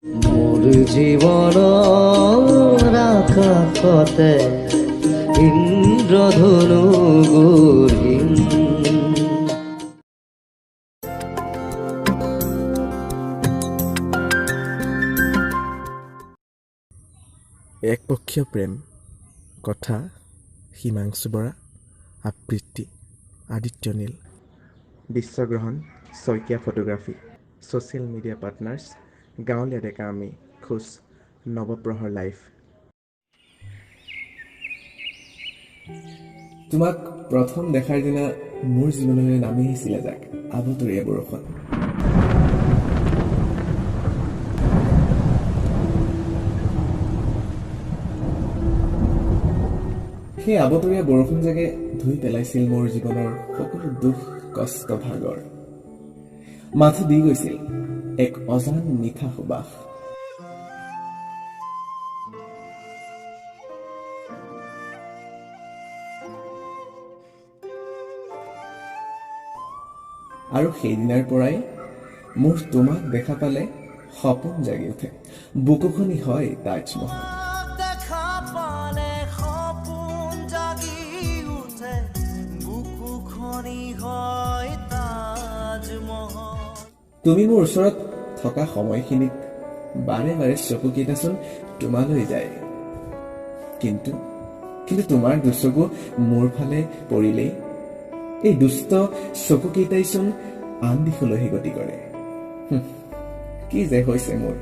মোৰ জীৱনৰ আকাশতে ইন্দ্ৰধনু গঢ়িম। একপক্ষীয় প্ৰেম কথা হিমাংশু বৰা, আবৃত্তি আদিত্য নীল, বিশ্বগ্ৰহণ Saikia photography, social media partners গাঁৱলীয়া ডেকা আমি খোজ নৱপ্ৰহৰ লাইফ। তোমাক প্ৰথম দেখাৰ দিনা মোৰ জীৱনলৈ নামি আহিছিলে যাক আবতৰীয়া বৰষুণ। সেই আবতৰীয়া বৰষুণ জাগে ধুই পেলাইছিল মোৰ জীৱনৰ সকলো দুখ কষ্ট ভাগৰ। মাথো দি গৈছিল এক অজান মিঠা সুবাস। আৰু সেইদিনাৰ পৰাই মোৰ তোমাক দেখা পালে সপোন জাগি উঠে, বুকুখনি হয় তাজমহল। তুমি মোৰ ওচৰত থকা সময়খিনিত বাৰে বাৰে চকুকেইটাচোন তোমালৈ যায়, কিন্তু তোমাৰ দুচকু মোৰ ফালে পৰিলেই এই দুষ্ট চকুকেইটাইচোন আন দিশলৈহে গতি কৰে। কি যে হৈছে মোৰ।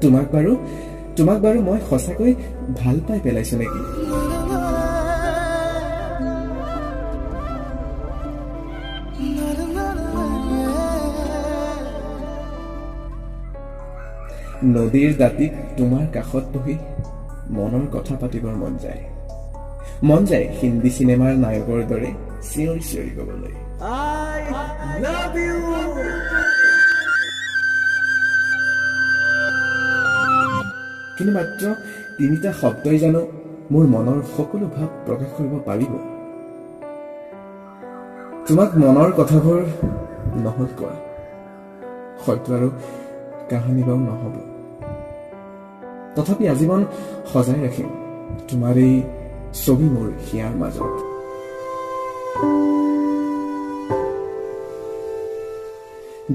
তোমাক বাৰু মই সঁচাকৈ ভাল পাই পেলাইছো নেকি? নদীৰ দাঁতিত তোমাৰ কাষত বহি মনৰ কথা পাতিবৰ মন যায় হিন্দী চিনেমাৰ নায়কৰ দৰে চিঞৰি চিঞৰি ক'বলৈ I love you। কিন্তু মাত্ৰ তিনিটা শব্দই জানো মোৰ মনৰ সকলো ভাৱ প্ৰকাশ কৰিব পাৰিব। তোমাক মনৰ কথাবোৰ নহল কোৱা, হয়তো আৰু কাহানী বাৰু নহব, তথাপি আজীৱন সজাই ৰাখিম তোমাৰ এই ছবি মোৰ হিয়াৰ মাজত।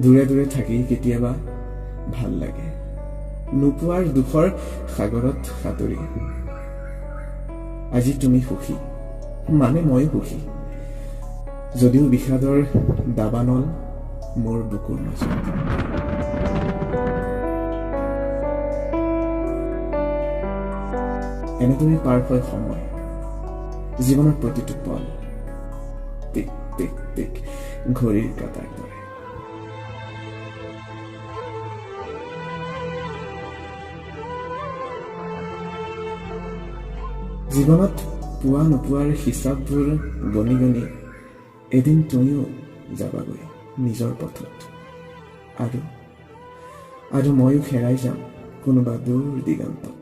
দূৰে দূৰে থাকি কেতিয়াবা ভাল লাগে, নোপোৱাৰ দুখৰ সাগৰত সাঁতুৰি। আজি তুমি সুখী, মানে ময়ো সুখী, যদিও বিষাদৰ দাবানল মোৰ বুকুৰ মাজত। এনেদৰে পাৰ হয় সময়, জীৱনৰ প্ৰতিটো পল টিক টিক টিক ঘড়ীৰ কাটাৰ দৰে। জীৱনত পোৱা নোপোৱাৰ হিচাপবোৰ গণি গণি এদিন তুমিও যাবাগৈ নিজৰ পথত, আৰু ময়ো হেৰাই যাম কোনোবা দূৰ দিগন্তত।